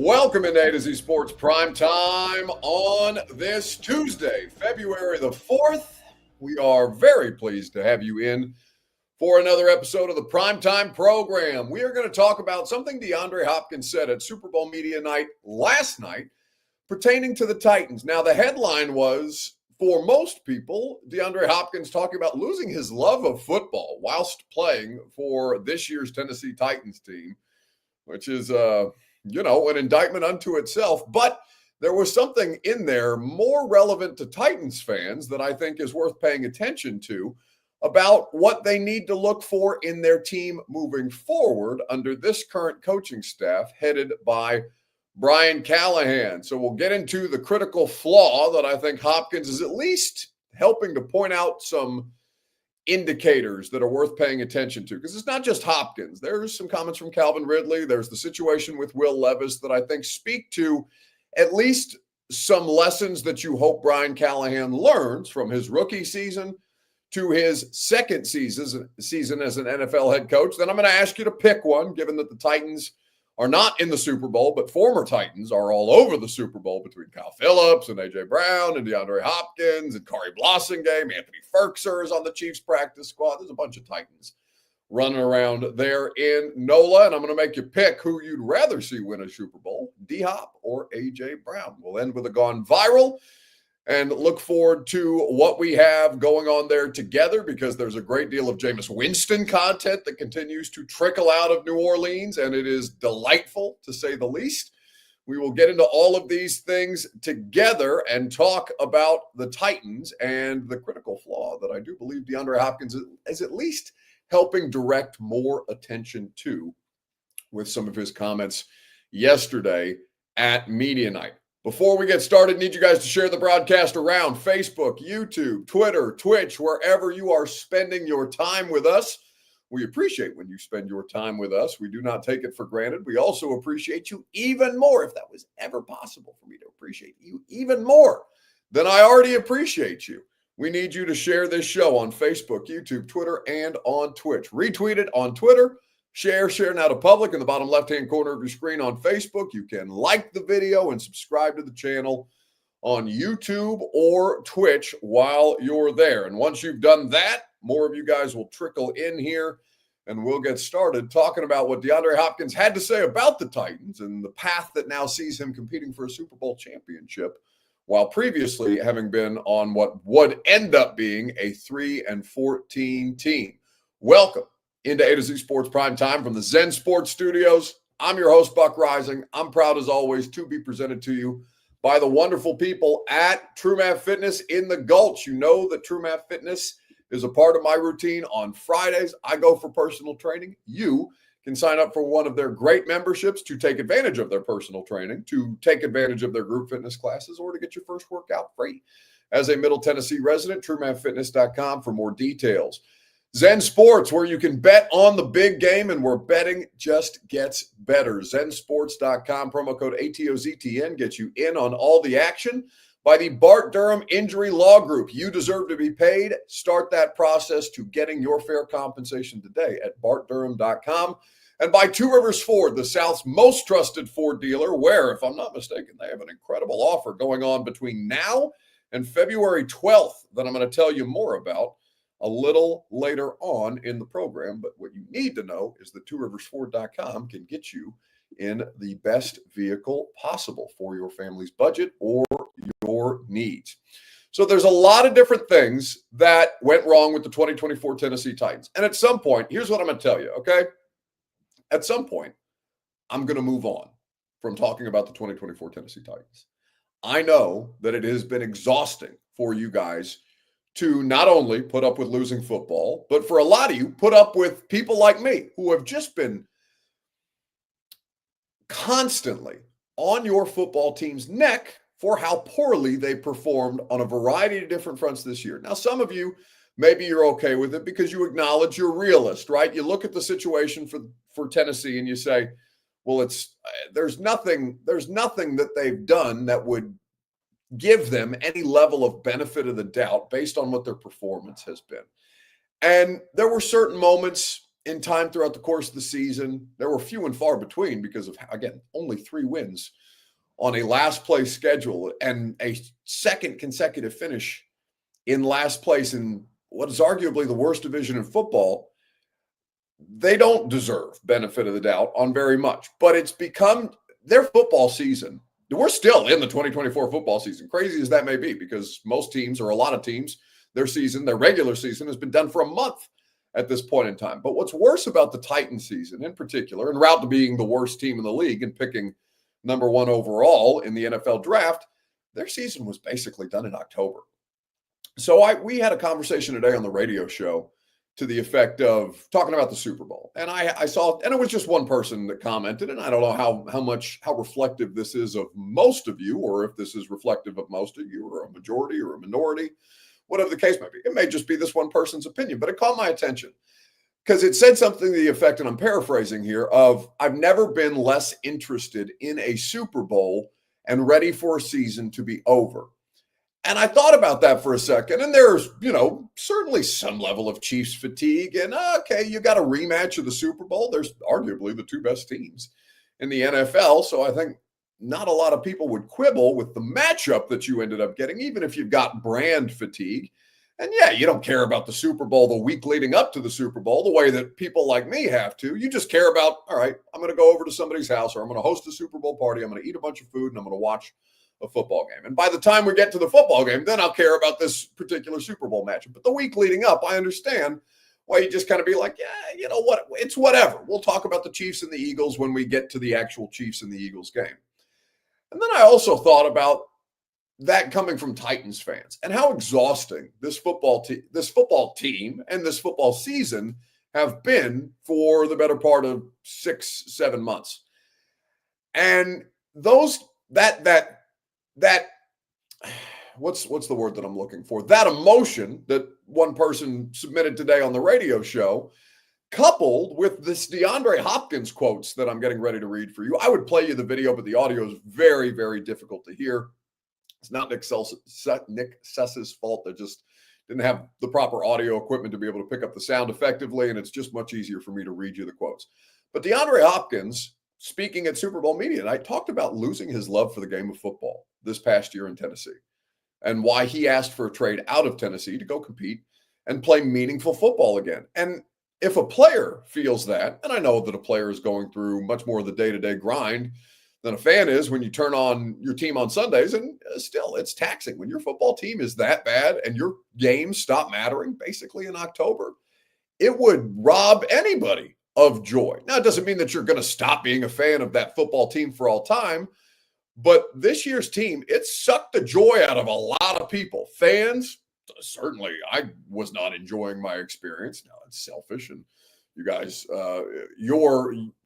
Welcome into A to Z Sports Prime Time on this Tuesday, February the 4th. We are very pleased to have you in for another episode of the Primetime program. We are going to talk about something DeAndre Hopkins said at Super Bowl Media Night last night pertaining to the Titans. Now, the headline was, for most people, DeAndre Hopkins talking about losing his love of football whilst playing for this year's Tennessee Titans team, which is, an indictment unto itself. But there was something in there more relevant to Titans fans that I think is worth paying attention to about what they need to look for in their team moving forward under this current coaching staff headed by Brian Callahan. So we'll get into the critical flaw that I think Hopkins is at least helping to point out some indicators that are worth paying attention to, because it's not just Hopkins. There's some comments from Calvin Ridley. There's the situation with Will Levis that I think speak to at least some lessons that you hope Brian Callahan learns from his rookie season to his second season as an NFL head coach. Then I'm going to ask you to pick one, given that the Titans are not in the Super Bowl, but former Titans are all over the Super Bowl between Kyle Phillips and A.J. Brown and DeAndre Hopkins and Corey Blossingame. Anthony Ferkser is on the Chiefs practice squad. There's a bunch of Titans running around there in NOLA, and I'm going to make you pick who you'd rather see win a Super Bowl, D-Hop or A.J. Brown. We'll end with a Gone Viral and look forward to what we have going on there together, because there's a great deal of Jameis Winston content that continues to trickle out of New Orleans, and it is delightful to say the least. We will get into all of these things together and talk about the Titans and the critical flaw that I do believe DeAndre Hopkins is at least helping direct more attention to with some of his comments yesterday at Media Night. Before we get started, I need you guys to share the broadcast around Facebook, YouTube, Twitter, Twitch, wherever you are spending your time with us. We appreciate when you spend your time with us. We do not take it for granted. We also appreciate you even more, if that was ever possible for me to appreciate you even more than I already appreciate you. We need you to share this show on Facebook, YouTube, Twitter, and on Twitch. Retweet it on Twitter. Share now to public in the bottom left-hand corner of your screen on Facebook. You can like the video and subscribe to the channel on YouTube or Twitch while you're there. And once you've done that, more of you guys will trickle in here, and we'll get started talking about what DeAndre Hopkins had to say about the Titans and the path that now sees him competing for a Super Bowl championship, while previously having been on what would end up being a 3-14 team. Welcome into A to Z Sports Prime Time from the Zen Sports Studios. I'm your host, Buck Rising. I'm proud, as always, to be presented to you by the wonderful people at TrueMath Fitness in the Gulch. You know that TrueMath Fitness is a part of my routine on Fridays. I go for personal training. You can sign up for one of their great memberships to take advantage of their personal training, to take advantage of their group fitness classes, or to get your first workout free. As a Middle Tennessee resident, TrueMathFitness.com for more details. Zen Sports, where you can bet on the big game and where betting just gets better. ZenSports.com, promo code ATOZTN gets you in on all the action. By the Bart Durham Injury Law Group, you deserve to be paid. Start that process to getting your fair compensation today at BartDurham.com. And by Two Rivers Ford, the South's most trusted Ford dealer, where, if I'm not mistaken, they have an incredible offer going on between now and February 12th that I'm going to tell you more about a little later on in the program. But what you need to know is that TwoRiversFord.com can get you in the best vehicle possible for your family's budget or your needs. So there's a lot of different things that went wrong with the 2024 Tennessee Titans. And at some point, here's what I'm going to tell you, okay? At some point, I'm going to move on from talking about the 2024 Tennessee Titans. I know that it has been exhausting for you guys to not only put up with losing football, but for a lot of you, put up with people like me who have just been constantly on your football team's neck for how poorly they performed on a variety of different fronts this year. Now, some of you, maybe you're okay with it because you acknowledge you're realist, right? You look at the situation for Tennessee and you say, well, there's nothing that they've done that would give them any level of benefit of the doubt based on what their performance has been. And there were certain moments in time throughout the course of the season. There were few and far between because of, again, only 3 wins on a last place schedule and a second consecutive finish in last place in what is arguably the worst division in football. They don't deserve benefit of the doubt on very much, but it's become their football season. We're still in the 2024 football season, crazy as that may be, because most teams, or a lot of teams, their regular season has been done for a month at this point in time. But what's worse about the Titans season in particular, en route to being the worst team in the league and picking number 1 overall in the NFL draft, their season was basically done in October. So we had a conversation today on the radio show to the effect of talking about the Super Bowl. And I saw, and it was just one person that commented, and I don't know how reflective this is of most of you, or if this is reflective of most of you, or a majority or a minority, whatever the case may be. It may just be this one person's opinion, but it caught my attention because it said something to the effect, and I'm paraphrasing here, of I've never been less interested in a Super Bowl and ready for a season to be over. And I thought about that for a second, and there's, certainly some level of Chiefs fatigue. And, okay, you got a rematch of the Super Bowl. There's arguably the 2 best teams in the NFL. So I think not a lot of people would quibble with the matchup that you ended up getting, even if you've got brand fatigue. And, yeah, you don't care about the Super Bowl the week leading up to the Super Bowl the way that people like me have to. You just care about, all right, I'm going to go over to somebody's house, or I'm going to host a Super Bowl party. I'm going to eat a bunch of food, and I'm going to watch a football game. And by the time we get to the football game, then I'll care about this particular Super Bowl matchup. But the week leading up, I understand why you just kind of be like, yeah, you know what? It's whatever. We'll talk about the Chiefs and the Eagles when we get to the actual Chiefs and the Eagles game. And then I also thought about that coming from Titans fans and how exhausting this football team and this football season have been for the better part of 6-7 months. And that what's the word that I'm looking for? That emotion that one person submitted today on the radio show, coupled with this DeAndre Hopkins quotes that I'm getting ready to read for you. I would play you the video, but the audio is very, very difficult to hear. It's not Nick Sess's fault. They just didn't have the proper audio equipment to be able to pick up the sound effectively, and it's just much easier for me to read you the quotes. But DeAndre Hopkins, speaking at Super Bowl media night, talked about losing his love for the game of football this past year in Tennessee and why he asked for a trade out of Tennessee to go compete and play meaningful football again. And if a player feels that, and I know that a player is going through much more of the day-to-day grind than a fan is when you turn on your team on Sundays, and still it's taxing. When your football team is that bad and your games stop mattering basically in October, it would rob anybody of joy. Now, it doesn't mean that you're going to stop being a fan of that football team for all time, but this year's team, it sucked the joy out of a lot of people. Fans, certainly, I was not enjoying my experience. Now, it's selfish, and you guys,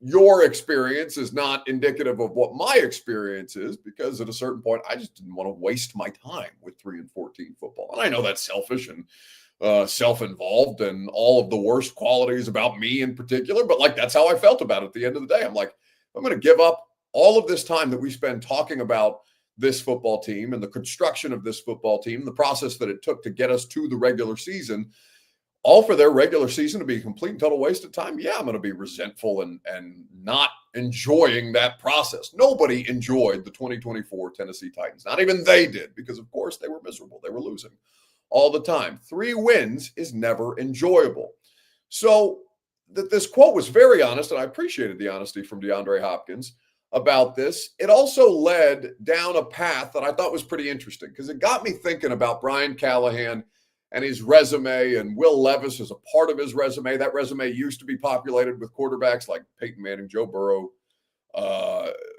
your experience is not indicative of what my experience is, because at a certain point, I just didn't want to waste my time with 3-14 football. And I know that's selfish and self-involved and all of the worst qualities about me in particular, but that's how I felt about it at the end of the day. I'm like, I'm going to give up all of this time that we spend talking about this football team and the construction of this football team, the process that it took to get us to the regular season, all for their regular season to be a complete and total waste of time. Yeah, I'm going to be resentful and not enjoying that process. Nobody enjoyed the 2024 Tennessee Titans. Not even they did, because of course they were miserable. They were losing all the time. 3 wins is never enjoyable. So this quote was very honest, and I appreciated the honesty from DeAndre Hopkins about this. It also led down a path that I thought was pretty interesting, because it got me thinking about Brian Callahan and his resume, and Will Levis is a part of his resume. That resume used to be populated with quarterbacks like Peyton Manning, Joe Burrow,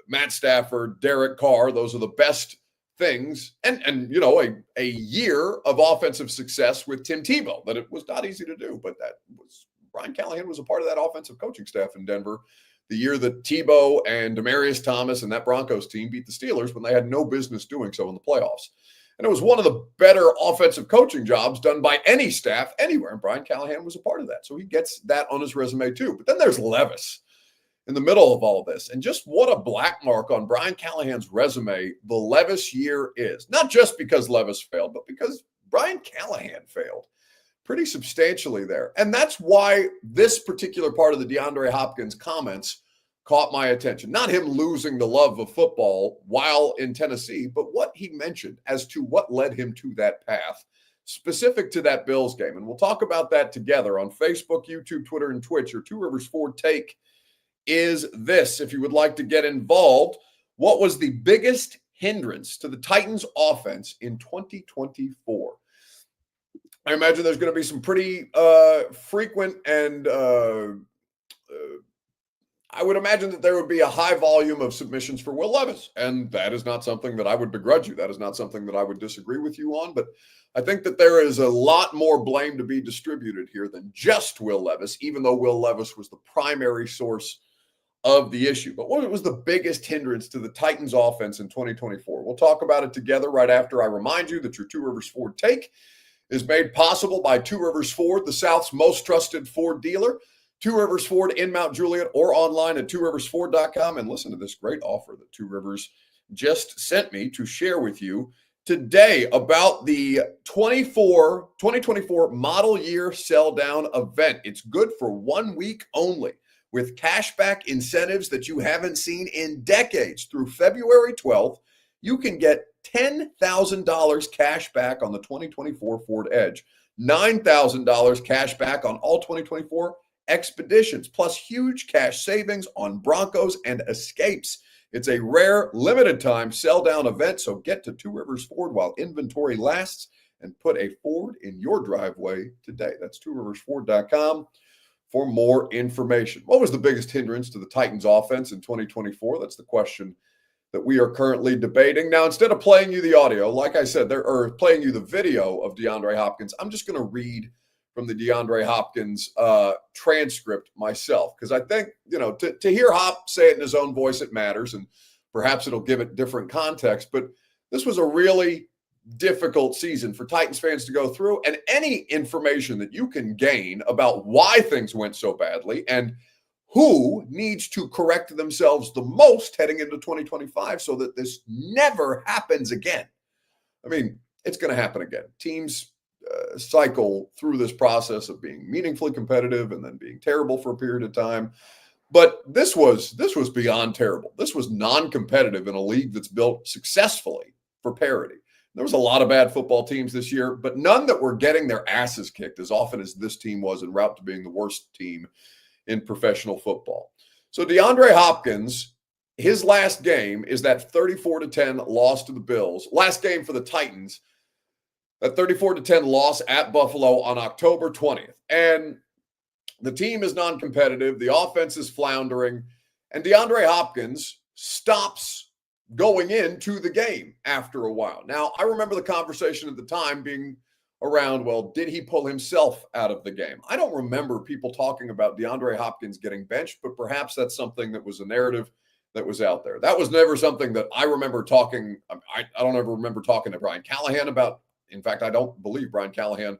Matt Stafford, Derek Carr. Those are the best things. And a year of offensive success with Tim Tebow, that it was not easy to do, but Brian Callahan was a part of that offensive coaching staff in Denver the year that Tebow and Demaryius Thomas and that Broncos team beat the Steelers when they had no business doing so in the playoffs. And it was one of the better offensive coaching jobs done by any staff anywhere. And Brian Callahan was a part of that. So he gets that on his resume too. But then there's Levis in the middle of all this. And just what a black mark on Brian Callahan's resume the Levis year is. Not just because Levis failed, but because Brian Callahan failed. pretty substantially there. And that's why this particular part of the DeAndre Hopkins comments caught my attention. Not him losing the love of football while in Tennessee, but what he mentioned as to what led him to that path, specific to that Bills game. And we'll talk about that together on Facebook, YouTube, Twitter, and Twitch. Your Two Rivers Ford take is this. If you would like to get involved, what was the biggest hindrance to the Titans offense in 2024? I imagine there's going to be some pretty frequent and I would imagine that there would be a high volume of submissions for Will Levis, and that is not something that I would begrudge you. That is not something that I would disagree with you on, but I think that there is a lot more blame to be distributed here than just Will Levis, even though Will Levis was the primary source of the issue. But what was the biggest hindrance to the Titans offense in 2024? We'll talk about it together right after I remind you that your Two Rivers Ford take is made possible by Two Rivers Ford, the South's most trusted Ford dealer. Two Rivers Ford in Mount Juliet or online at tworiversford.com. And listen to this great offer that Two Rivers just sent me to share with you today about the 2024 model year sell down event. It's good for 1 week only with cashback incentives that you haven't seen in decades. Through February 12th, you can get $10,000 cash back on the 2024 Ford Edge, $9,000 cash back on all 2024 Expeditions, plus huge cash savings on Broncos and Escapes. It's a rare, limited time sell down event, so get to Two Rivers Ford while inventory lasts and put a Ford in your driveway today. That's tworiversford.com for more information. What was the biggest hindrance to the Titans offense in 2024? That's the question that we are currently debating. Now, instead of playing you the audio, like I said, playing you the video of DeAndre Hopkins, I'm just going to read from the DeAndre Hopkins transcript myself, because I think, to hear Hop say it in his own voice, it matters, and perhaps it'll give it different context. But this was a really difficult season for Titans fans to go through, and any information that you can gain about why things went so badly and who needs to correct themselves the most heading into 2025 so that this never happens again. I mean, it's going to happen again. Teams cycle through this process of being meaningfully competitive and then being terrible for a period of time. But this was beyond terrible. This was non-competitive in a league that's built successfully for parity. There was a lot of bad football teams this year, but none that were getting their asses kicked as often as this team was en route to being the worst team in professional football. So DeAndre Hopkins, his last game is that 34-10 loss to the Bills. Last game for the Titans, that 34-10 loss at Buffalo on October 20th. And the team is non-competitive. The offense is floundering. And DeAndre Hopkins stops going into the game after a while. Now, I remember the conversation at the time being around, well, did he pull himself out of the game? I don't remember people talking about DeAndre Hopkins getting benched, but perhaps that's something that was a narrative that was out there. That was never something that I remember talking. I don't ever remember talking to Brian Callahan about. In fact, I don't believe Brian Callahan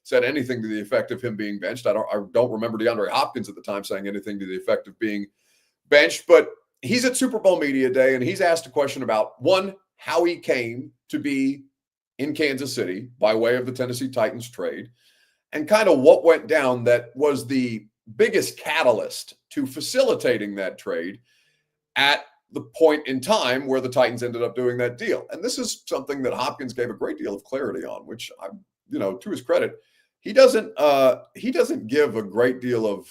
said anything to the effect of him being benched. I don't remember DeAndre Hopkins at the time saying anything to the effect of being benched, but he's at Super Bowl Media Day, and he's asked a question about, one, how he came to be in Kansas City by way of the Tennessee Titans trade, and kind of what went down that was the biggest catalyst to facilitating that trade at the point in time where the Titans ended up doing that deal. And this is something that Hopkins gave a great deal of clarity on, which, to his credit, he doesn't give a great deal of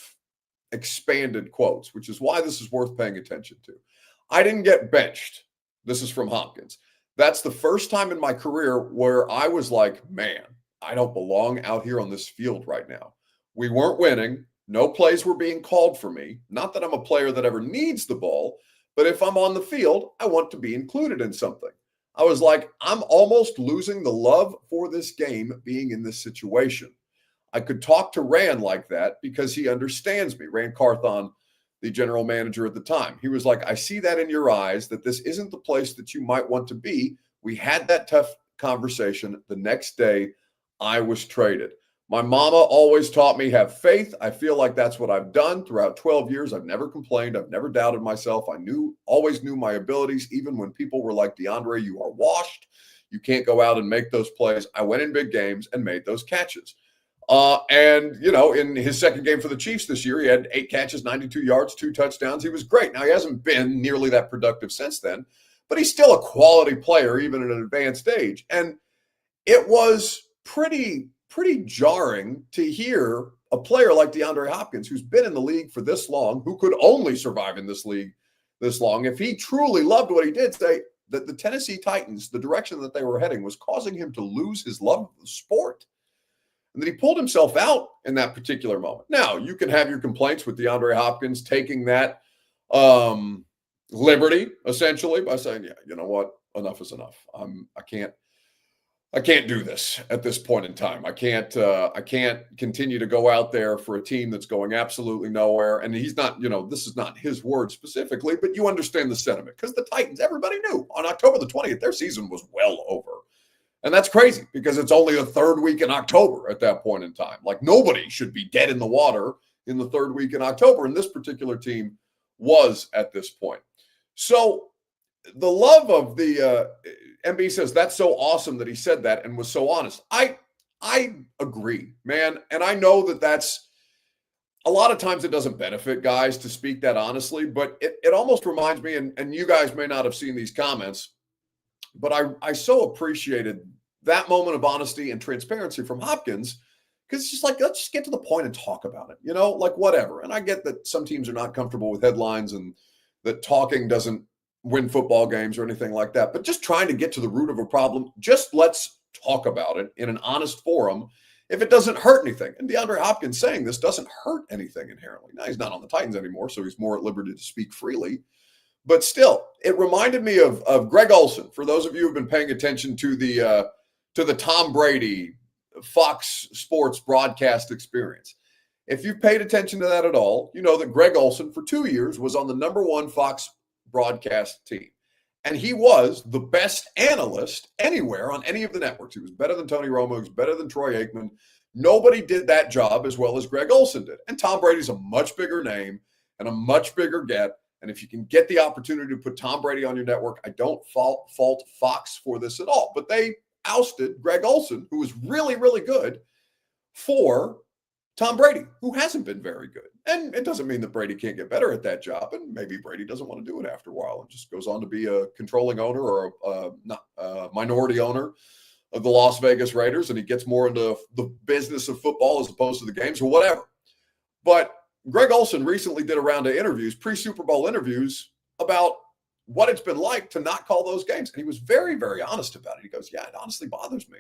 expanded quotes, which is why this is worth paying attention to. I didn't get benched. This is from Hopkins. That's the first time in my career where I was like, man, I don't belong out here on this field right now. We weren't winning. No plays were being called for me. Not that I'm a player that ever needs the ball, but if I'm on the field, I want to be included in something. I was like, I'm almost losing the love for this game being in this situation. I could talk to Rand like that because he understands me. Rand Carthon, the general manager at the time. He was like, I see that in your eyes, that this isn't the place that you might want to be. We had that tough conversation. The next day, I was traded. My mama always taught me, have faith. I feel like that's what I've done throughout 12 years. I've never complained. I've never doubted myself. Always knew my abilities, even when people were like, DeAndre, you are washed. You can't go out and make those plays. I went in big games and made those catches. And, in his second game for the Chiefs this year, he had 8 catches, 92 yards, 2 touchdowns. He was great. Now, he hasn't been nearly that productive since then, but he's still a quality player, even at an advanced age. And it was pretty jarring to hear a player like DeAndre Hopkins, who's been in the league for this long, who could only survive in this league this long, if he truly loved what he did, say that the Tennessee Titans, the direction that they were heading, was causing him to lose his love of the sport. And that he pulled himself out in that particular moment. Now, you can have your complaints with DeAndre Hopkins taking that liberty, essentially, by saying, yeah, you know what? Enough is enough. I can't do this at this point in time. I can't continue to go out there for a team that's going absolutely nowhere. And he's not, this is not his word specifically, but you understand the sentiment, because the Titans, everybody knew on October the 20th, their season was well over. And that's crazy, because it's only the third week in October at that point in time. Like, nobody should be dead in the water in the third week in October. And this particular team was at this point. So the love of the MB says that's so awesome that he said that and was so honest. I agree, man. And I know that that's a lot of times it doesn't benefit guys to speak that honestly, but it almost reminds me, and you guys may not have seen these comments, but I so appreciated that moment of honesty and transparency from Hopkins, because it's just like, let's just get to the point and talk about it, like whatever. And I get that some teams are not comfortable with headlines and that talking doesn't win football games or anything like that, but just trying to get to the root of a problem, just let's talk about it in an honest forum if it doesn't hurt anything. And DeAndre Hopkins saying this doesn't hurt anything inherently. Now, he's not on the Titans anymore, so he's more at liberty to speak freely. But still, it reminded me of Greg Olsen. For those of you who've been paying attention to the Tom Brady Fox Sports broadcast experience, if you've paid attention to that at all, you know that Greg Olsen for 2 years was on the #1 Fox broadcast team. And he was the best analyst anywhere on any of the networks. He was better than Tony Romo. He was better than Troy Aikman. Nobody did that job as well as Greg Olsen did. And Tom Brady's a much bigger name and a much bigger get. And if you can get the opportunity to put Tom Brady on your network, I don't fault Fox for this at all. But they ousted Greg Olsen, who was really, really good, for Tom Brady, who hasn't been very good. And it doesn't mean that Brady can't get better at that job. And maybe Brady doesn't want to do it after a while and just goes on to be a controlling owner or a minority owner of the Las Vegas Raiders. And he gets more into the business of football as opposed to the games or whatever. But Greg Olsen recently did a round of interviews, pre-Super Bowl interviews, about what it's been like to not call those games. And he was very, very honest about it. He goes, yeah, it honestly bothers me.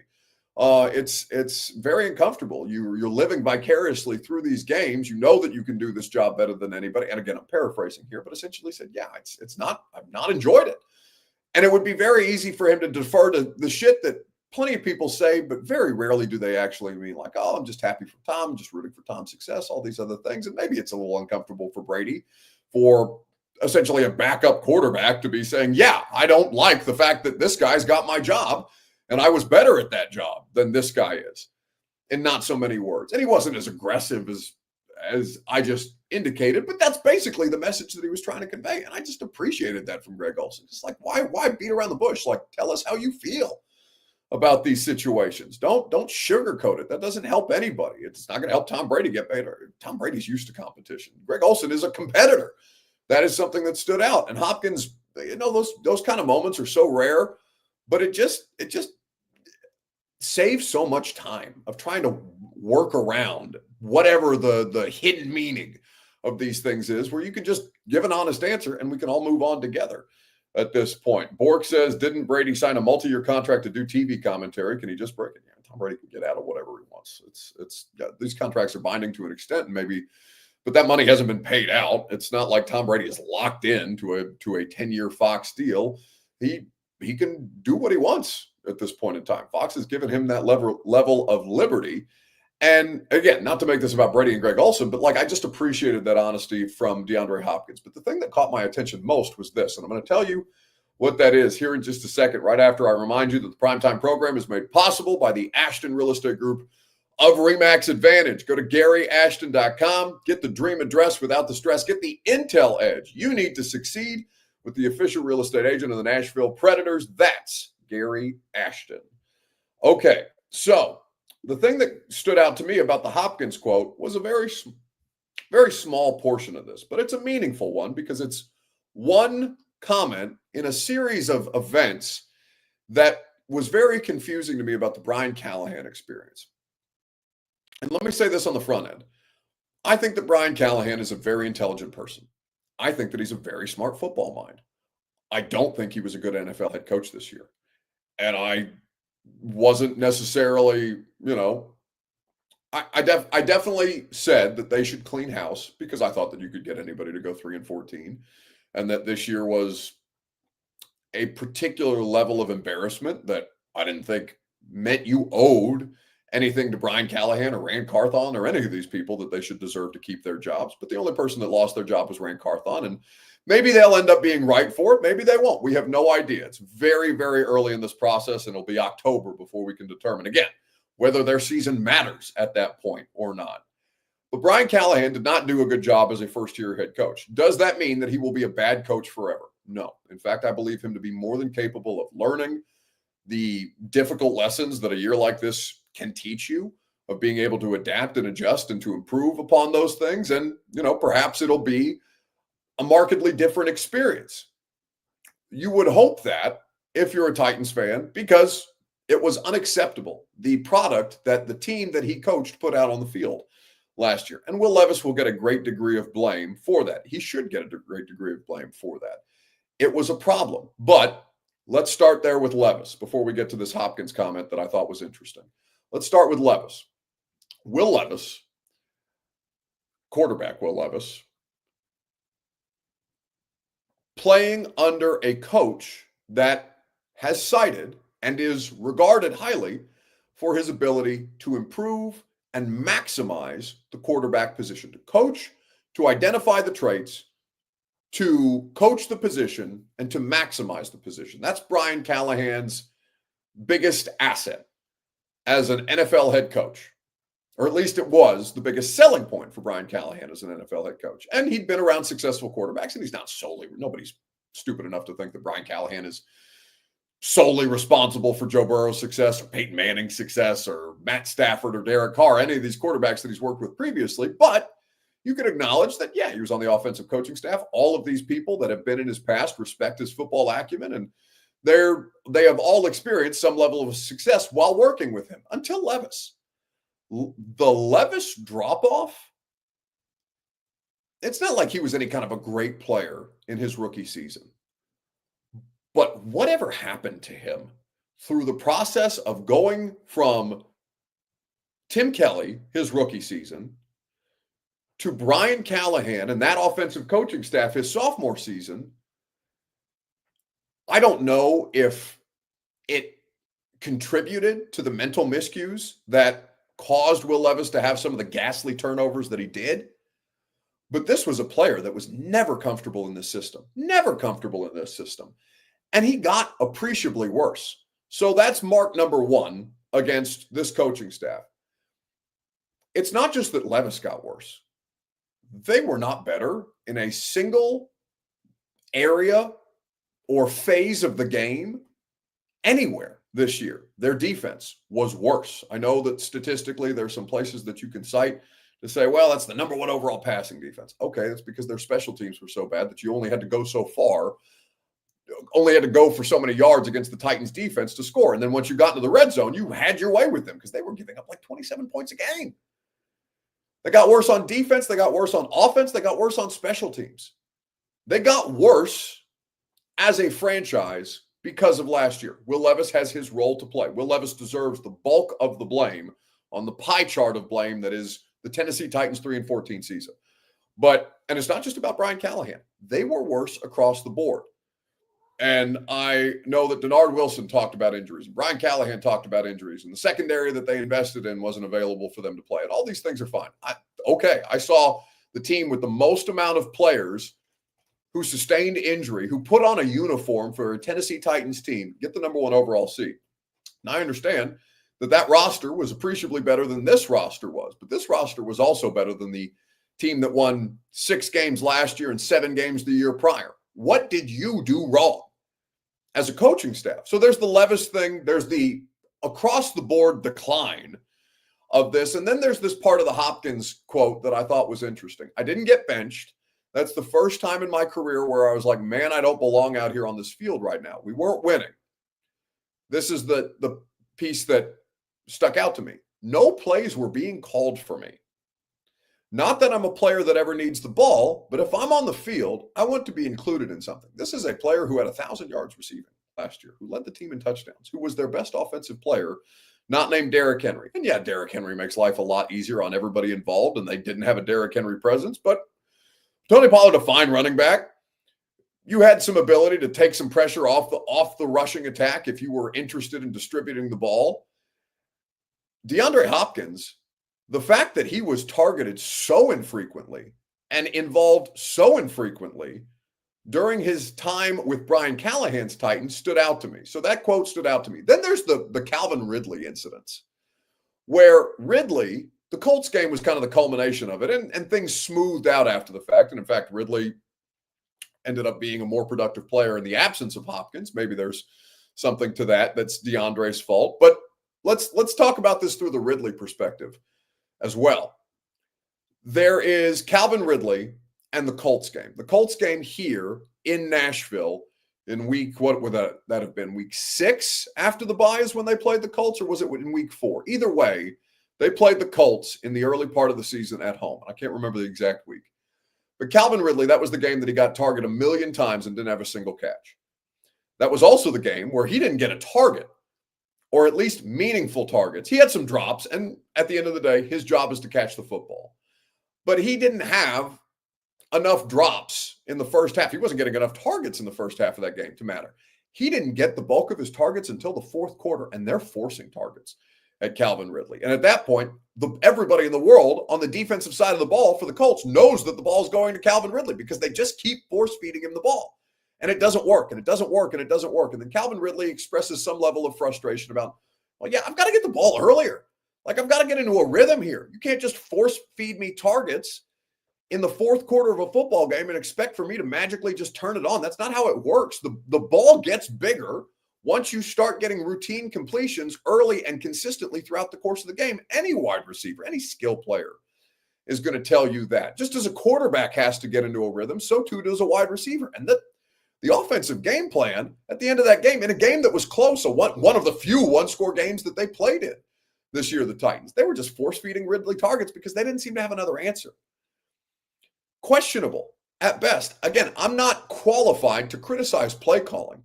It's very uncomfortable. You're living vicariously through these games. You know that you can do this job better than anybody. And again, I'm paraphrasing here, but essentially said, yeah, it's not, I've not enjoyed it. And it would be very easy for him to defer to the shit that plenty of people say, but very rarely do they actually mean like, oh, I'm just happy for Tom, I'm just rooting for Tom's success, all these other things. And maybe it's a little uncomfortable for Brady, for essentially a backup quarterback, to be saying, yeah, I don't like the fact that this guy's got my job and I was better at that job than this guy is, in not so many words. And he wasn't as aggressive as I just indicated, but that's basically the message that he was trying to convey. And I just appreciated that from Greg Olsen. Just like, why beat around the bush? Like, tell us how you feel about these situations. Don't sugarcoat it. That doesn't help anybody. It's not going to help Tom Brady get better. Tom Brady's used to competition. Greg Olsen is a competitor. That is something that stood out. And Hopkins, those kind of moments are so rare, but it just saves so much time of trying to work around whatever the hidden meaning of these things is, where you can just give an honest answer and we can all move on together at this point. Bork says, didn't Brady sign a multi-year contract to do TV commentary? Can he just break it? Yeah, Tom Brady can get out of whatever he wants. These contracts are binding to an extent, and maybe, but that money hasn't been paid out. It's not like Tom Brady is locked in to a 10-year Fox deal. He can do what he wants at this point in time. Fox has given him that level of liberty. And again, not to make this about Brady and Greg Olsen, but like, I just appreciated that honesty from DeAndre Hopkins. But the thing that caught my attention most was this, and I'm going to tell you what that is here in just a second, right after I remind you that the Primetime program is made possible by the Ashton Real Estate Group of RE/MAX Advantage. Go to GaryAshton.com, get the dream address without the stress, get the intel edge you need to succeed with the official real estate agent of the Nashville Predators. That's Gary Ashton. Okay, so the thing that stood out to me about the Hopkins quote was a very small portion of this, but it's a meaningful one because it's one comment in a series of events that was very confusing to me about the Brian Callahan experience. And let me say this on the front end. I think that Brian Callahan is a very intelligent person. I think that he's a very smart football mind. I don't think he was a good NFL head coach this year. And I wasn't necessarily, I definitely said that they should clean house because I thought that you could get anybody to go 3-14 and that this year was a particular level of embarrassment that I didn't think meant you owed anything to Brian Callahan or Rand Carthon or any of these people that they should deserve to keep their jobs. But the only person that lost their job was Rand Carthon. And maybe they'll end up being right for it. Maybe they won't. We have no idea. It's very, very early in this process, and it'll be October before we can determine, again, whether their season matters at that point or not. But Brian Callahan did not do a good job as a first-year head coach. Does that mean that he will be a bad coach forever? No. In fact, I believe him to be more than capable of learning the difficult lessons that a year like this can teach you, of being able to adapt and adjust and to improve upon those things. And, perhaps it'll be a markedly different experience. You would hope that if you're a Titans fan, because it was unacceptable, the product that the team that he coached put out on the field last year. And Will Levis will get a great degree of blame for that. He should get a great degree of blame for that. It was a problem. But let's start there with Levis before we get to this Hopkins comment that I thought was interesting. Let's start with Levis. Will Levis, quarterback Will Levis, playing under a coach that has cited and is regarded highly for his ability to improve and maximize the quarterback position, to coach, to identify the traits, to coach the position, and to maximize the position. That's Brian Callahan's biggest asset as an NFL head coach, or at least it was the biggest selling point for Brian Callahan as an NFL head coach. And he'd been around successful quarterbacks, and he's not nobody's stupid enough to think that Brian Callahan is solely responsible for Joe Burrow's success or Peyton Manning's success or Matt Stafford or Derek Carr, any of these quarterbacks that he's worked with previously. But you can acknowledge that, yeah, he was on the offensive coaching staff. All of these people that have been in his past respect his football acumen, and they have all experienced some level of success while working with him until Levis. The Levis drop-off, it's not like he was any kind of a great player in his rookie season. But whatever happened to him through the process of going from Tim Kelly, his rookie season, to Brian Callahan and that offensive coaching staff, his sophomore season, I don't know if it contributed to the mental miscues that caused Will Levis to have some of the ghastly turnovers that he did. But this was a player that was never comfortable in this system, And he got appreciably worse. So that's mark number one against this coaching staff. It's not just that Levis got worse. They were not better in a single area or phase of the game anywhere this year. Their defense was worse. I know that statistically there's some places that you can cite to say, well, that's the number one overall passing defense. Okay, that's because their special teams were so bad that you only had to go so far, only had to go for so many yards against the Titans defense to score. And then once you got into the red zone, you had your way with them because they were giving up like 27 points a game. They got worse on defense. They got worse on offense. They got worse on special teams. They got worse as a franchise because of last year. Will Levis has his role to play. Will Levis deserves the bulk of the blame on the pie chart of blame that is the Tennessee Titans 3-14 season. And it's not just about Brian Callahan. They were worse across the board. And I know that Denard Wilson talked about injuries. Brian Callahan talked about injuries. And the secondary that they invested in wasn't available for them to play. And all these things are fine. I saw the team with the most amount of players who sustained injury, who put on a uniform for a Tennessee Titans team, get the number one overall seed. Now, I understand that roster was appreciably better than this roster was. But this roster was also better than the team that won 6 games last year and 7 games the year prior. What did you do wrong as a coaching staff? So there's the Levis thing. There's the across-the-board decline of this. And then there's this part of the Hopkins quote that I thought was interesting. I didn't get benched. That's the first time in my career where I was like, man, I don't belong out here on this field right now. We weren't winning. This is the piece that stuck out to me. No plays were being called for me. Not that I'm a player that ever needs the ball, but if I'm on the field, I want to be included in something. This is a player who had 1,000 yards receiving last year, who led the team in touchdowns, who was their best offensive player, not named Derrick Henry. And yeah, Derrick Henry makes life a lot easier on everybody involved, and they didn't have a Derrick Henry presence, but Tony Pollard, a fine running back. You had some ability to take some pressure off the rushing attack if you were interested in distributing the ball. DeAndre Hopkins, the fact that he was targeted so infrequently and involved so infrequently during his time with Brian Callahan's Titans stood out to me. So that quote stood out to me. Then there's the Calvin Ridley incidents, where Ridley, the Colts game was kind of the culmination of it, and things smoothed out after the fact. And in fact, Ridley ended up being a more productive player in the absence of Hopkins. Maybe there's something to that that's DeAndre's fault. But let's talk about this through the Ridley perspective as well. There is Calvin Ridley and the Colts game. The Colts game here in Nashville in what would that have been? Week 6 after the bye is when they played the Colts, or was it in week 4? Either way, they played the Colts in the early part of the season at home. I can't remember the exact week. But Calvin Ridley, that was the game that he got targeted 1 million times and didn't have a single catch. That was also the game where he didn't get a target, or at least meaningful targets. He had some drops, and at the end of the day, his job is to catch the football. But he didn't have enough drops in the first half. He wasn't getting enough targets in the first half of that game to matter. He didn't get the bulk of his targets until the fourth quarter, and they're forcing targets at Calvin Ridley. And at that point, everybody in the world on the defensive side of the ball for the Colts knows that the ball is going to Calvin Ridley because they just keep force-feeding him the ball. And it doesn't work, and it doesn't work, and it doesn't work. And then Calvin Ridley expresses some level of frustration about, well, yeah, I've got to get the ball earlier. Like, I've got to get into a rhythm here. You can't just force-feed me targets in the fourth quarter of a football game and expect for me to magically just turn it on. That's not how it works. The ball gets bigger once you start getting routine completions early and consistently throughout the course of the game. Any wide receiver, any skill player is going to tell you that. Just as a quarterback has to get into a rhythm, so too does a wide receiver. And the offensive game plan at the end of that game, in a game that was close, one of the few one-score games that they played in this year, the Titans, they were just force-feeding Ridley targets because they didn't seem to have another answer. Questionable at best. Again, I'm not qualified to criticize play calling,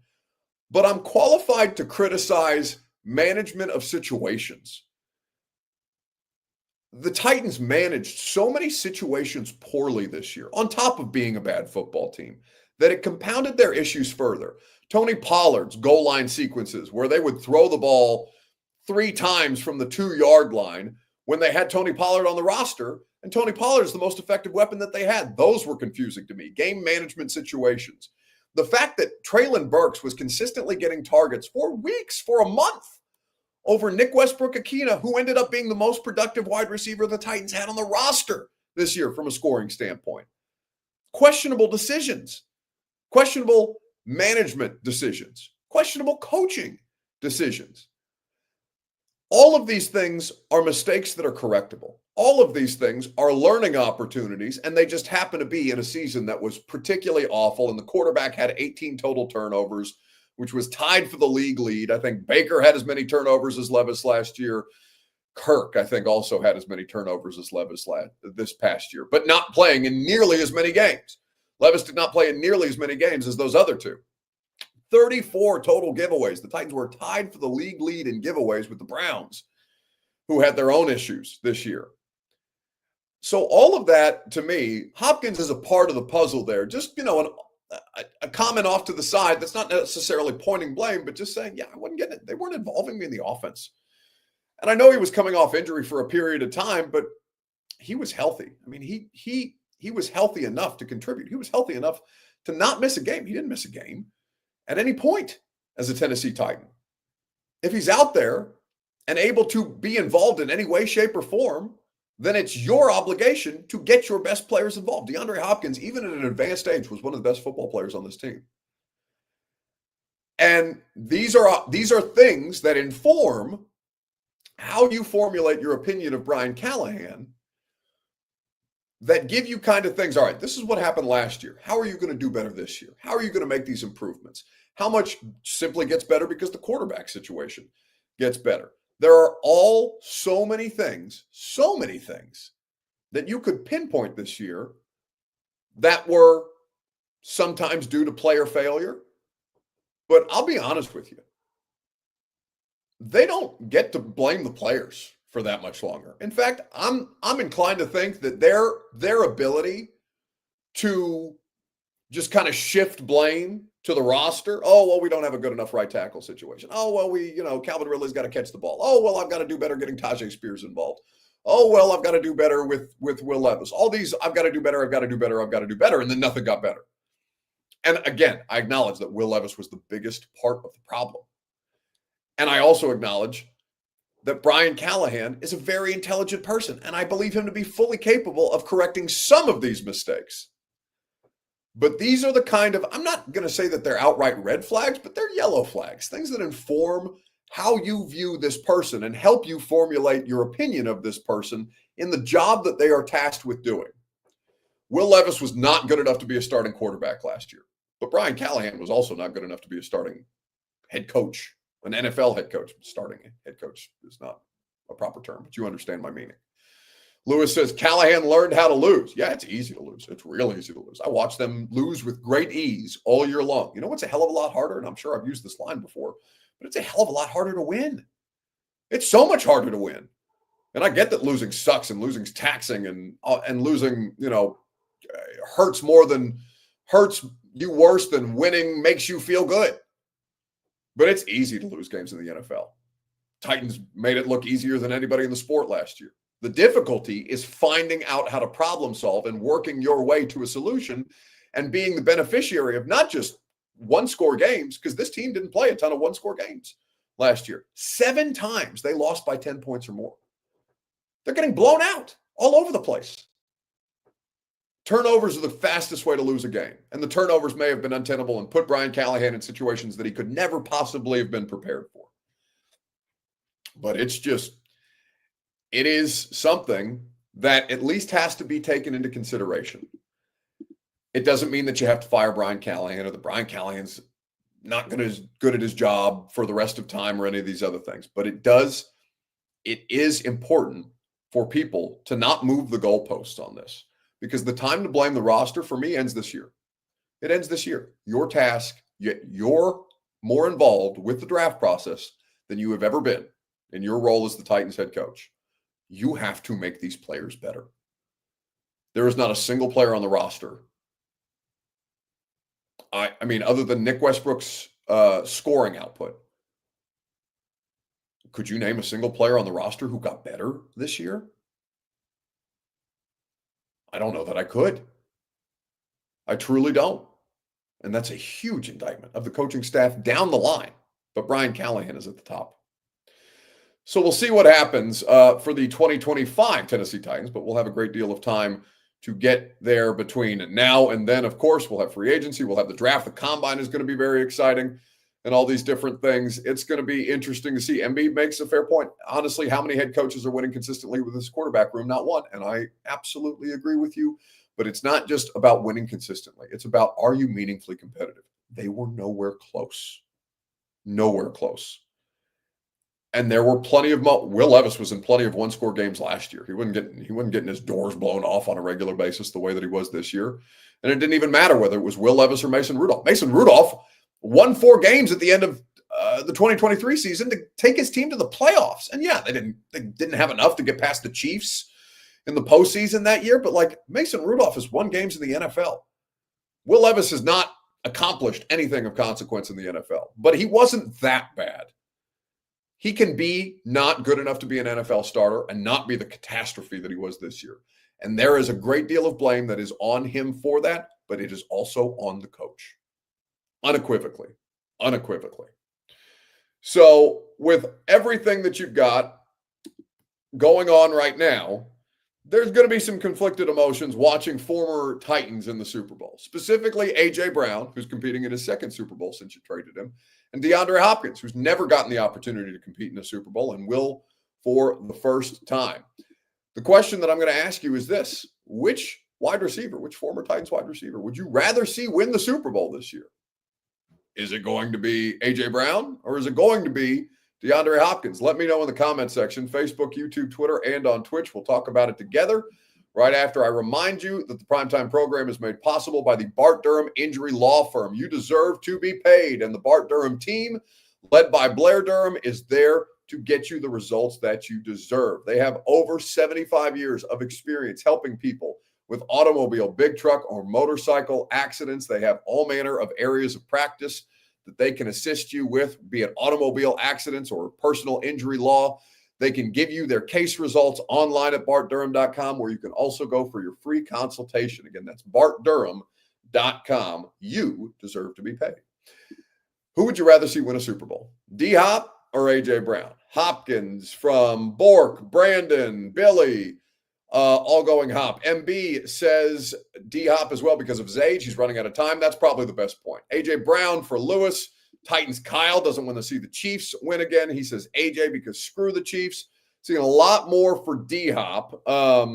but I'm qualified to criticize management of situations. The Titans managed so many situations poorly this year, on top of being a bad football team, that it compounded their issues further. Tony Pollard's goal line sequences, where they would throw the ball 3 times from the 2-yard line when they had Tony Pollard on the roster, and Tony Pollard is the most effective weapon that they had. Those were confusing to me. Game management situations. The fact that Treylon Burks was consistently getting targets for weeks, for a month, over Nick Westbrook-Akina, who ended up being the most productive wide receiver the Titans had on the roster this year from a scoring standpoint. Questionable decisions. Questionable management decisions. Questionable coaching decisions. All of these things are mistakes that are correctable. All of these things are learning opportunities, and they just happen to be in a season that was particularly awful, and the quarterback had 18 total turnovers, which was tied for the league lead. I think Baker had as many turnovers as Levis last year. Kirk, I think, also had as many turnovers as Levis this past year, but not playing in nearly as many games. Levis did not play in nearly as many games as those other two. 34 total giveaways. The Titans were tied for the league lead in giveaways with the Browns, who had their own issues this year. So all of that, to me, Hopkins is a part of the puzzle there. Just, a comment off to the side that's not necessarily pointing blame, but just saying, yeah, I wasn't getting it. They weren't involving me in the offense. And I know he was coming off injury for a period of time, but he was healthy. I mean, he was healthy enough to contribute. He was healthy enough to not miss a game. He didn't miss a game at any point as a Tennessee Titan. If he's out there and able to be involved in any way, shape, or form, then it's your obligation to get your best players involved. DeAndre Hopkins, even at an advanced age, was one of the best football players on this team. And these are things that inform how you formulate your opinion of Brian Callahan that give you kind of things. All right, this is what happened last year. How are you going to do better this year? How are you going to make these improvements? How much simply gets better because the quarterback situation gets better? There are so many things that you could pinpoint this year that were sometimes due to player failure. But I'll be honest with you, they don't get to blame the players for that much longer. In fact, I'm inclined to think that their ability to just kind of shift blame to the roster. Oh, well, we don't have a good enough right tackle situation. Oh, well, Calvin Ridley's got to catch the ball. Oh, well, I've got to do better getting Tajay Spears involved. Oh, well, I've got to do better with Will Levis. All these, I've got to do better, and then nothing got better. And again, I acknowledge that Will Levis was the biggest part of the problem. And I also acknowledge that Brian Callahan is a very intelligent person, and I believe him to be fully capable of correcting some of these mistakes. But these are the kind of, I'm not going to say that they're outright red flags, but they're yellow flags, things that inform how you view this person and help you formulate your opinion of this person in the job that they are tasked with doing. Will Levis was not good enough to be a starting quarterback last year, but Brian Callahan was also not good enough to be a starting head coach, an NFL head coach. Starting head coach is not a proper term, but you understand my meaning. Lewis says, Callahan learned how to lose. Yeah, it's easy to lose. It's real easy to lose. I watch them lose with great ease all year long. You know what's a hell of a lot harder? And I'm sure I've used this line before, but it's a hell of a lot harder to win. It's so much harder to win. And I get that losing sucks and losing's taxing and losing, hurts you worse than winning makes you feel good. But it's easy to lose games in the NFL. Titans made it look easier than anybody in the sport last year. The difficulty is finding out how to problem solve and working your way to a solution and being the beneficiary of not just one-score games, because this team didn't play a ton of one-score games last year. 7 times they lost by 10 points or more. They're getting blown out all over the place. Turnovers are the fastest way to lose a game, and the turnovers may have been untenable and put Brian Callahan in situations that he could never possibly have been prepared for. But it is something that at least has to be taken into consideration. It doesn't mean that you have to fire Brian Callahan or that Brian Callahan's not good at his job for the rest of time or any of these other things. But it is important for people to not move the goalposts on this, because the time to blame the roster for me ends this year. It ends this year. Your task, you're more involved with the draft process than you have ever been in your role as the Titans head coach. You have to make these players better. There is not a single player on the roster. I mean, other than Nick Westbrook's scoring output, could you name a single player on the roster who got better this year? I don't know that I could. I truly don't. And that's a huge indictment of the coaching staff down the line. But Brian Callahan is at the top. So we'll see what happens for the 2025 Tennessee Titans, but we'll have a great deal of time to get there between now and then. Of course, we'll have free agency. We'll have the draft. The combine is going to be very exciting and all these different things. It's going to be interesting to see. MB makes a fair point. Honestly, how many head coaches are winning consistently with this quarterback room? Not one. And I absolutely agree with you. But it's not just about winning consistently. It's about, are you meaningfully competitive? They were nowhere close. Nowhere close. And there were plenty of Will Levis was in plenty of one-score games last year. He wasn't getting his doors blown off on a regular basis the way that he was this year. And it didn't even matter whether it was Will Levis or Mason Rudolph. Mason Rudolph won 4 games at the end of the 2023 season to take his team to the playoffs. And yeah, they didn't have enough to get past the Chiefs in the postseason that year. But like, Mason Rudolph has won games in the NFL. Will Levis has not accomplished anything of consequence in the NFL, but he wasn't that bad. He can be not good enough to be an NFL starter and not be the catastrophe that he was this year. And there is a great deal of blame that is on him for that, but it is also on the coach. Unequivocally. So with everything that you've got going on right now, there's going to be some conflicted emotions watching former Titans in the Super Bowl, specifically A.J. Brown, who's competing in his second Super Bowl since you traded him, and DeAndre Hopkins, who's never gotten the opportunity to compete in a Super Bowl and will for the first time. The question that I'm going to ask you is this: which former Titans wide receiver would you rather see win the Super Bowl this year? Is it going to be A.J. Brown or is it going to be DeAndre Hopkins? Let me know in the comment section, Facebook, YouTube, Twitter, and on Twitch. We'll talk about it together right after I remind you that the Primetime program is made possible by the Bart Durham Injury Law Firm. You deserve to be paid, and the Bart Durham team, led by Blair Durham, is there to get you the results that you deserve. They have over 75 years of experience helping people with automobile, big truck, or motorcycle accidents. They have all manner of areas of practice that they can assist you with, be it automobile accidents or personal injury law. They can give you their case results online at bartdurham.com, where you can also go for your free consultation. Again, that's bartdurham.com. You deserve to be paid. Who would you rather see win a Super Bowl? D-Hop or A.J. Brown? Hopkins from Bork, Brandon, Billy, all going Hop. MB says D-Hop as well because of his age. He's running out of time. That's probably the best point. A.J. Brown for Lewis. Titans Kyle doesn't want to see the Chiefs win again. He says A.J. because screw the Chiefs. Seeing a lot more for D-Hop. A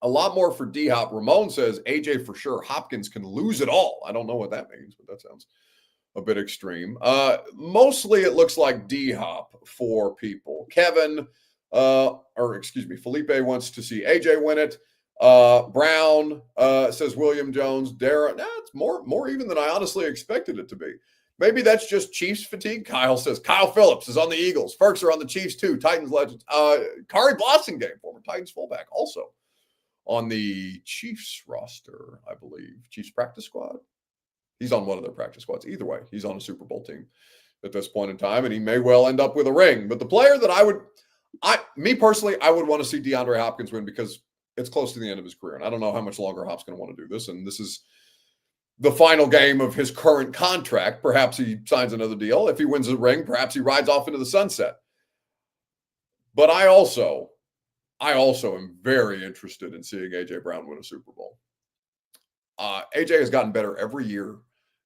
lot more for D-Hop. Ramon says A.J. for sure. Hopkins can lose it all. I don't know what that means, but that sounds a bit extreme. Mostly it looks like D-Hop for people. Kevin, Felipe wants to see AJ win it. Brown says William Jones. Dara, it's more even than I honestly expected it to be. Maybe that's just Chiefs fatigue. Kyle says Kyle Phillips is on the Eagles. Ferks are on the Chiefs too. Titans legends. Kari Blossingame, former Titans fullback, also on the Chiefs roster, I believe. Chiefs practice squad. He's on one of their practice squads. Either way, he's on a Super Bowl team at this point in time, and he may well end up with a ring. But the player that I would want to see DeAndre Hopkins win because it's close to the end of his career. And I don't know how much longer Hop's going to want to do this. And this is the final game of his current contract. Perhaps he signs another deal. If he wins a ring, perhaps he rides off into the sunset. But I also am very interested in seeing A.J. Brown win a Super Bowl. A.J. has gotten better every year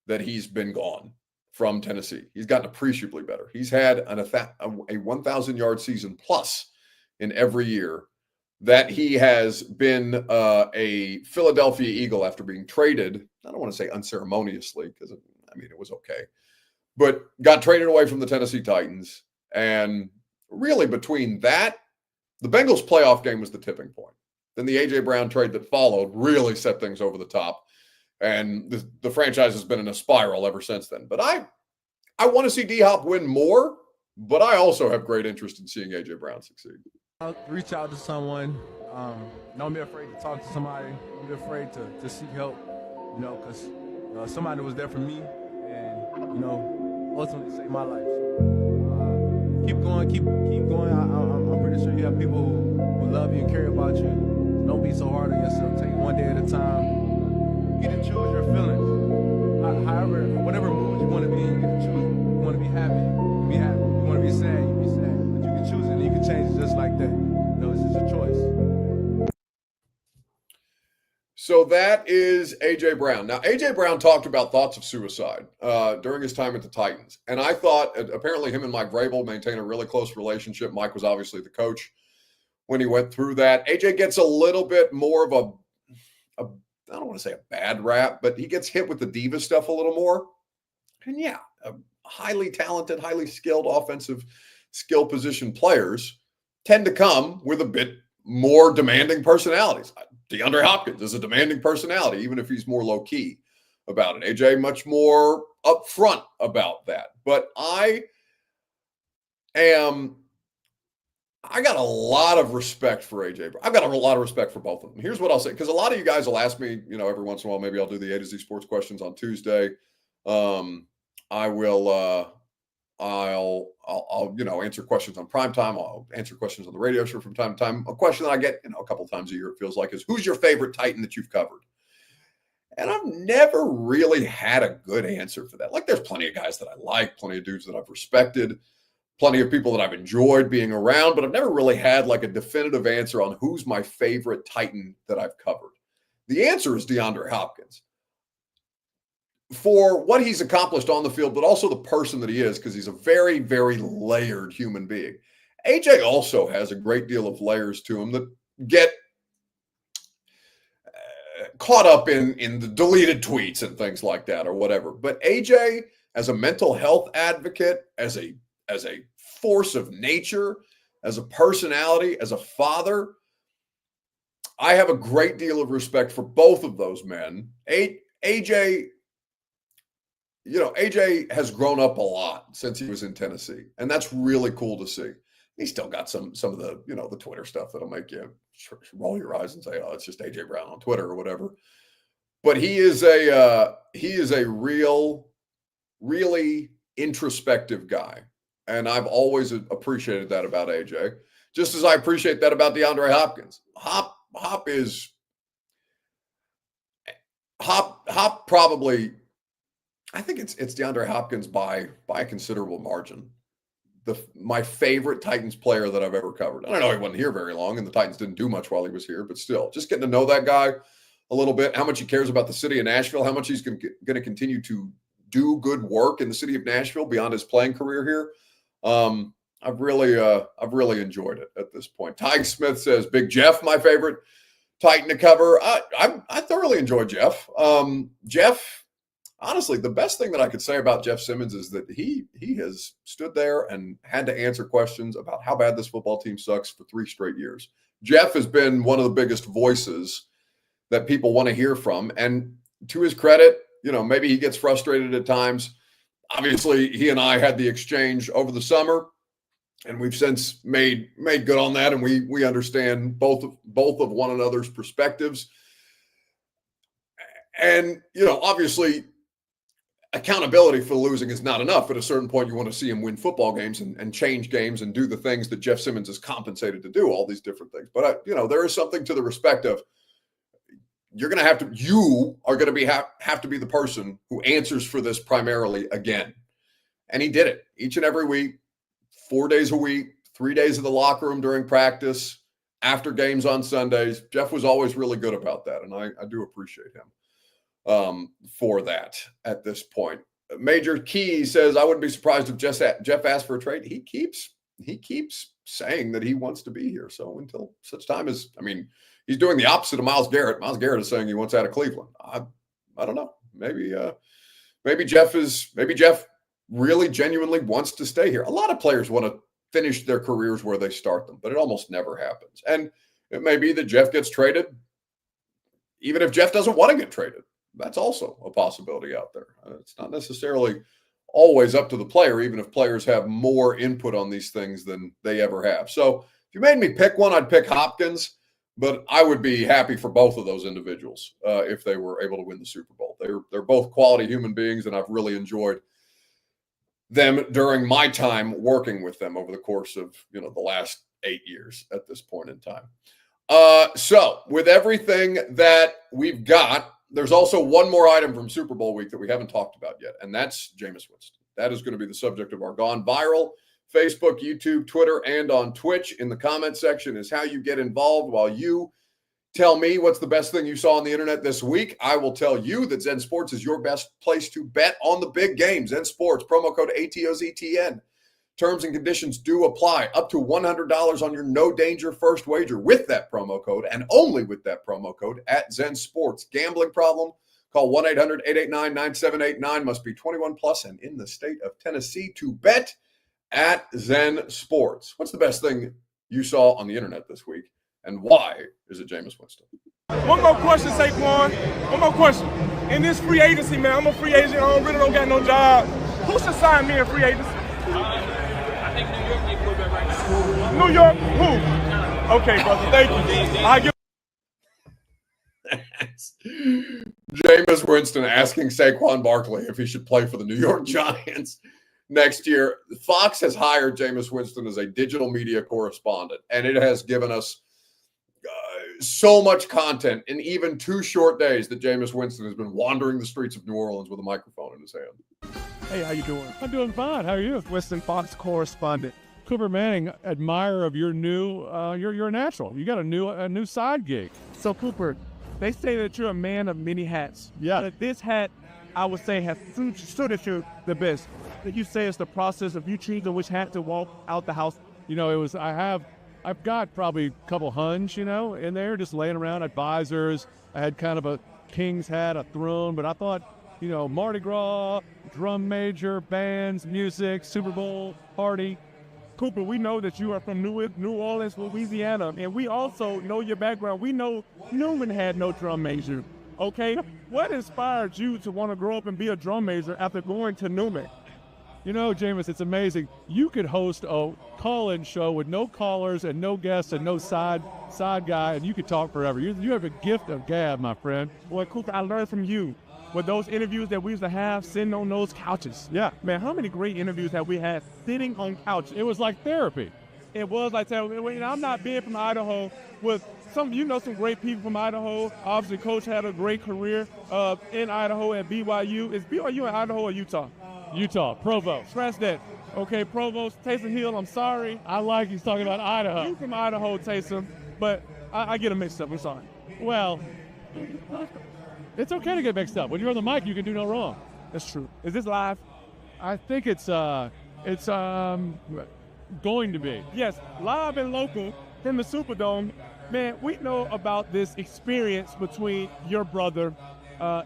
that he's been gone from Tennessee. He's gotten appreciably better. He's had a 1,000-yard season plus in every year that he has been a Philadelphia Eagle after being traded. I don't want to say unceremoniously because, it was okay. But got traded away from the Tennessee Titans. And really between that, the Bengals playoff game was the tipping point. Then the A.J. Brown trade that followed really set things over the top. And the franchise has been in a spiral ever since then. But I want to see D-Hop win more, but I also have great interest in seeing A.J. Brown succeed. I'll reach out to someone. Don't be afraid to talk to somebody. Don't be afraid to seek help, because somebody was there for me and, ultimately saved my life. So, keep going. I'm pretty sure you have people who love you and care about you. So don't be so hard on yourself. Take it one day at a time. You get to choose your feelings. However, whatever mood you want to be in, you get to choose it. You want to be happy, you be happy. You want to be sad, you be sad. But you can choose it and you can change it just like that. This is your choice. So that is A.J. Brown. Now, A.J. Brown talked about thoughts of suicide during his time at the Titans. And I thought, apparently him and Mike Vrabel maintain a really close relationship. Mike was obviously the coach when he went through that. A.J. gets a little bit more of a I don't want to say a bad rap, but he gets hit with the diva stuff a little more. And yeah, highly talented, highly skilled offensive skill position players tend to come with a bit more demanding personalities. DeAndre Hopkins is a demanding personality, even if he's more low-key about it. AJ, much more upfront about that. But I got a lot of respect for AJ. I've got a lot of respect for both of them. Here's what I'll say, because a lot of you guys will ask me, every once in a while, maybe I'll do the A to Z Sports questions on Tuesday. I'll answer questions on primetime. I'll answer questions on the radio show from time to time. A question that I get, a couple times a year, it feels like, is who's your favorite Titan that you've covered? And I've never really had a good answer for that. Like, there's plenty of guys that I like, plenty of dudes that I've respected, plenty of people that I've enjoyed being around, but I've never really had like a definitive answer on who's my favorite Titan that I've covered. The answer is DeAndre Hopkins. For what he's accomplished on the field, but also the person that he is, because he's a very, very layered human being. AJ also has a great deal of layers to him that get caught up in the deleted tweets and things like that or whatever. But AJ, as a mental health advocate, as a force of nature, as a personality, as a father, I have a great deal of respect for both of those men. AJ, AJ has grown up a lot since he was in Tennessee, and that's really cool to see. He's still got some of the, the Twitter stuff that'll make you roll your eyes and say, oh, it's just AJ Brown on Twitter or whatever. But he is a really introspective guy. And I've always appreciated that about AJ, just as I appreciate that about DeAndre Hopkins. Hop probably, I think it's DeAndre Hopkins by a considerable margin. My favorite Titans player that I've ever covered. I don't know, he wasn't here very long, and the Titans didn't do much while he was here, but still, just getting to know that guy a little bit, how much he cares about the city of Nashville, how much he's going to continue to do good work in the city of Nashville beyond his playing career here. I've really enjoyed it at this point. Ty Smith says, Big Jeff, my favorite Titan to cover. I thoroughly enjoy Jeff. Jeff, honestly, the best thing that I could say about Jeff Simmons is that he has stood there and had to answer questions about how bad this football team sucks for 3 straight years. Jeff has been one of the biggest voices that people want to hear from. And to his credit, maybe he gets frustrated at times. Obviously, he and I had the exchange over the summer, and we've since made good on that, and we understand both of one another's perspectives. And, obviously, accountability for losing is not enough. At a certain point, you want to see him win football games and change games and do the things that Jeff Simmons is compensated to do, all these different things. But, there is something to the respect of you are going to have to be the person who answers for this primarily again. And he did it each and every week, 4 days a week, 3 days in the locker room during practice, after games on Sundays. Jeff was always really good about that, and I do appreciate him for that at this point. Major Key says, I wouldn't be surprised if Jeff asked for a trade. He keeps saying that he wants to be here. So until such time as, he's doing the opposite of Myles Garrett. Myles Garrett is saying he wants out of Cleveland. I don't know. Maybe Jeff really genuinely wants to stay here. A lot of players want to finish their careers where they start them, but it almost never happens. And it may be that Jeff gets traded, even if Jeff doesn't want to get traded. That's also a possibility out there. It's not necessarily always up to the player, even if players have more input on these things than they ever have. So if you made me pick one, I'd pick Hopkins, but I would be happy for both of those individuals if they were able to win the Super Bowl. They're both quality human beings, and I've really enjoyed them during my time working with them over the course of the last 8 years at this point in time. So with everything that we've got, there's also one more item from Super Bowl week that we haven't talked about yet, and that's Jameis Winston. That is going to be the subject of our Gone Viral Facebook, YouTube, Twitter, and on Twitch. In the comment section is how you get involved. While you tell me what's the best thing you saw on the internet this week, I will tell you that Zen Sports is your best place to bet on the big game. Zen Sports, promo code ATOZTN. Terms and conditions do apply. Up to $100 on your no danger first wager with that promo code, and only with that promo code at Zen Sports. Gambling problem? Call 1-800-889-9789. Must be 21 plus and in the state of Tennessee to bet at Zen Sports. What's the best thing you saw on the internet this week, and why is it Jameis Winston? One more question, Saquon. One more question. In this free agency, man, I'm a free agent. I really don't got no job. Who should sign me in free agency? I think New York needs quarterback right now. New York? Who? Okay, brother. Thank you. Jameis Winston asking Saquon Barkley if he should play for the New York Giants next year. Fox has hired Jameis Winston as a digital media correspondent, and it has given us so much content in even 2 short days that Jameis Winston has been wandering the streets of New Orleans with a microphone in his hand. Hey, how you doing? I'm doing fine. How are you? Winston Fox correspondent. Cooper Manning, admirer of your new, you're a natural. You got a new side gig. So Cooper, they say that you're a man of many hats. Yeah. But this hat, I would say, has suited you the best. That you say it's the process of you choosing which hat to walk out the house I've got probably a couple huns, in there just laying around, advisors. I had kind of a king's hat, a throne, but I thought, Mardi Gras, drum major, bands, music, Super Bowl, party. Cooper, we know that you are from New Orleans, Louisiana, and we also know your background. We know Newman had no drum major, okay? What inspired you to want to grow up and be a drum major after going to Newman? Jameis, it's amazing. You could host a call-in show with no callers and no guests and no side guy, and you could talk forever. You have a gift of gab, my friend. Boy, Cooper, I learned from you. With those interviews that we used to have sitting on those couches. Yeah. Man, how many great interviews have we had sitting on couches? It was like therapy. It was like therapy. I'm not being from Idaho with some great people from Idaho. Obviously, Coach had a great career in Idaho at BYU. Is BYU in Idaho or Utah? Utah, Provo. Scratch that. Okay, Provo, Taysom Hill, I'm sorry. I like he's talking about Idaho. You from Idaho, Taysom, but I get them mixed up. I'm sorry. Well, it's okay to get mixed up. When you're on the mic, you can do no wrong. That's true. Is this live? I think it's going to be. Yes, live and local from the Superdome. Man, we know about this experience between your brother,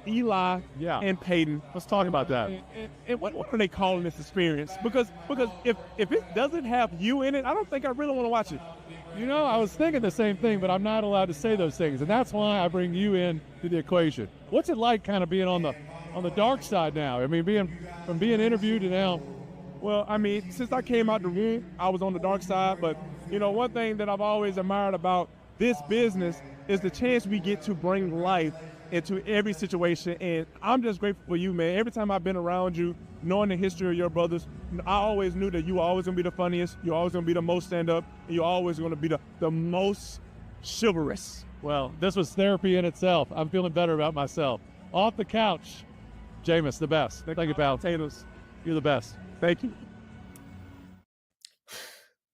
Eli, and Peyton. Let's talk about that. And what are they calling this experience? Because if it doesn't have you in it, I don't think I really want to watch it. I was thinking the same thing, but I'm not allowed to say those things, and that's why I bring you in to the equation. What's it like kind of being on the dark side now? I mean, from being interviewed to now. Well, I mean, since I came out the room, I was on the dark side, but, one thing that I've always admired about this business is the chance we get to bring life into every situation, and I'm just grateful for you, man. Every time I've been around you, knowing the history of your brothers, I always knew that you were always going to be the funniest, you're always going to be the most stand-up, and you're always going to be the most chivalrous. Well, this was therapy in itself. I'm feeling better about myself. Off the couch, Jameis, the best. Thank you, pal. Potatoes. You're the best. Thank you.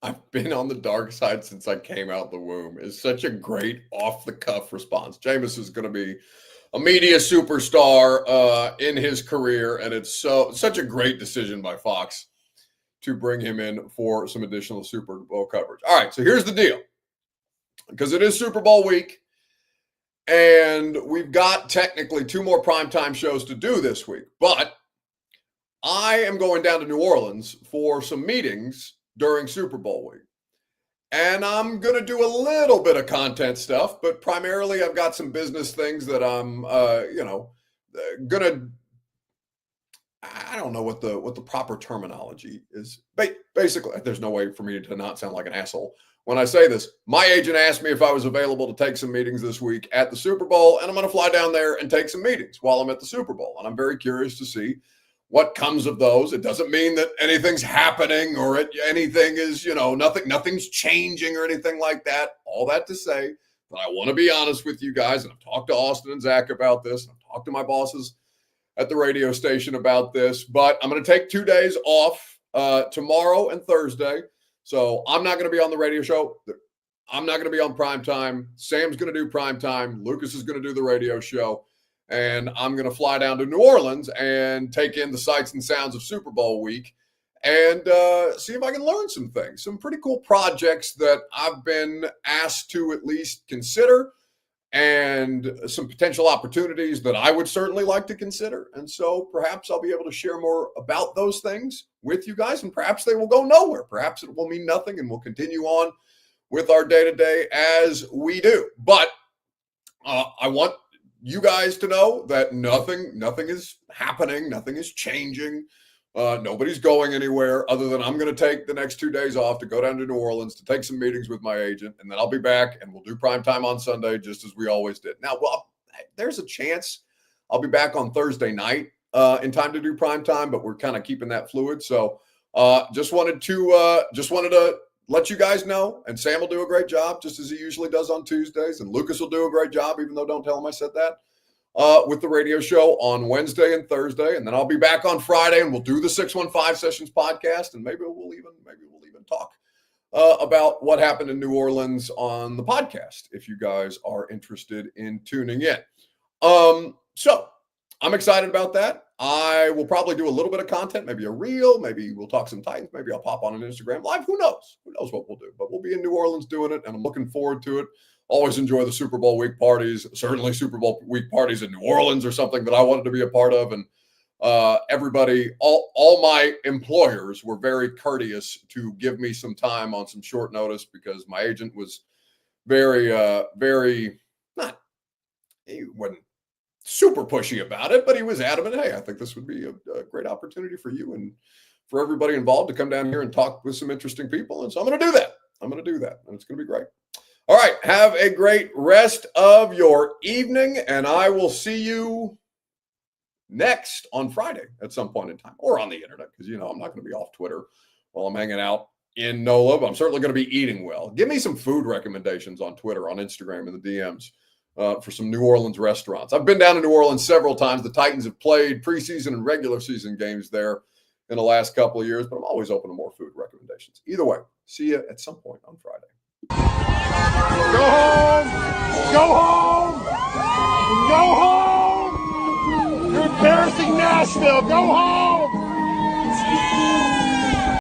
I've been on the dark side since I came out the womb. It's such a great off-the-cuff response. Jameis is going to be a media superstar in his career, and it's such a great decision by Fox to bring him in for some additional Super Bowl coverage. All right, so here's the deal. Because it is Super Bowl week, and we've got technically 2 more primetime shows to do this week, but I am going down to New Orleans for some meetings during Super Bowl week. And I'm going to do a little bit of content stuff, but primarily I've got some business things that I'm, going to, I don't know what the proper terminology is. Basically, there's no way for me to not sound like an asshole when I say this. My agent asked me if I was available to take some meetings this week at the Super Bowl, and I'm going to fly down there and take some meetings while I'm at the Super Bowl. And I'm very curious to see what comes of those. It doesn't mean that anything's happening or anything is, nothing's changing or anything like that. All that to say that I want to be honest with you guys, and I've talked to Austin and Zach about this, and I've talked to my bosses at the radio station about this, but I'm going to take 2 days off tomorrow and Thursday. So I'm not going to be on the radio show. I'm not going to be on primetime. Sam's going to do primetime. Lucas is going to do the radio show. And I'm going to fly down to New Orleans and take in the sights and sounds of Super Bowl week and see if I can learn some things, some pretty cool projects that I've been asked to at least consider, and some potential opportunities that I would certainly like to consider. And so perhaps I'll be able to share more about those things with you guys, and perhaps they will go nowhere. Perhaps it will mean nothing, and we'll continue on with our day-to-day as we do. But I want you guys to know that nothing is happening. Nothing is changing. Nobody's going anywhere other than I'm going to take the next 2 days off to go down to New Orleans to take some meetings with my agent, and then I'll be back and we'll do prime time on Sunday just as we always did. Now, there's a chance I'll be back on Thursday night in time to do prime time, but we're kind of keeping that fluid. So just wanted to let you guys know, and Sam will do a great job just as he usually does on Tuesdays, and Lucas will do a great job, even though don't tell him I said that, with the radio show on Wednesday and Thursday. And then I'll be back on Friday, and we'll do the 615 Sessions podcast, and maybe we'll even talk about what happened in New Orleans on the podcast, if you guys are interested in tuning in. So I'm excited about that. I will probably do a little bit of content, maybe a reel, maybe we'll talk some Titans, maybe I'll pop on an Instagram live. Who knows? Who knows what we'll do? But we'll be in New Orleans doing it, and I'm looking forward to it. Always enjoy the Super Bowl week parties. Certainly Super Bowl week parties in New Orleans are something that I wanted to be a part of. And everybody, all my employers were very courteous to give me some time on some short notice, because my agent was very, he wasn't super pushy about it, but he was adamant. Hey, I think this would be a great opportunity for you and for everybody involved to come down here and talk with some interesting people. And so I'm going to do that. And it's going to be great. All right. Have a great rest of your evening, and I will see you next on Friday at some point in time, or on the internet, because, I'm not going to be off Twitter while I'm hanging out in NOLA, but I'm certainly going to be eating well. Give me some food recommendations on Twitter, on Instagram, in the DMs. For some New Orleans restaurants. I've been down to New Orleans several times. The Titans have played preseason and regular season games there in the last couple of years, but I'm always open to more food recommendations. Either way, see you at some point on Friday. Go home! Go home! Go home! You're embarrassing Nashville! Go home!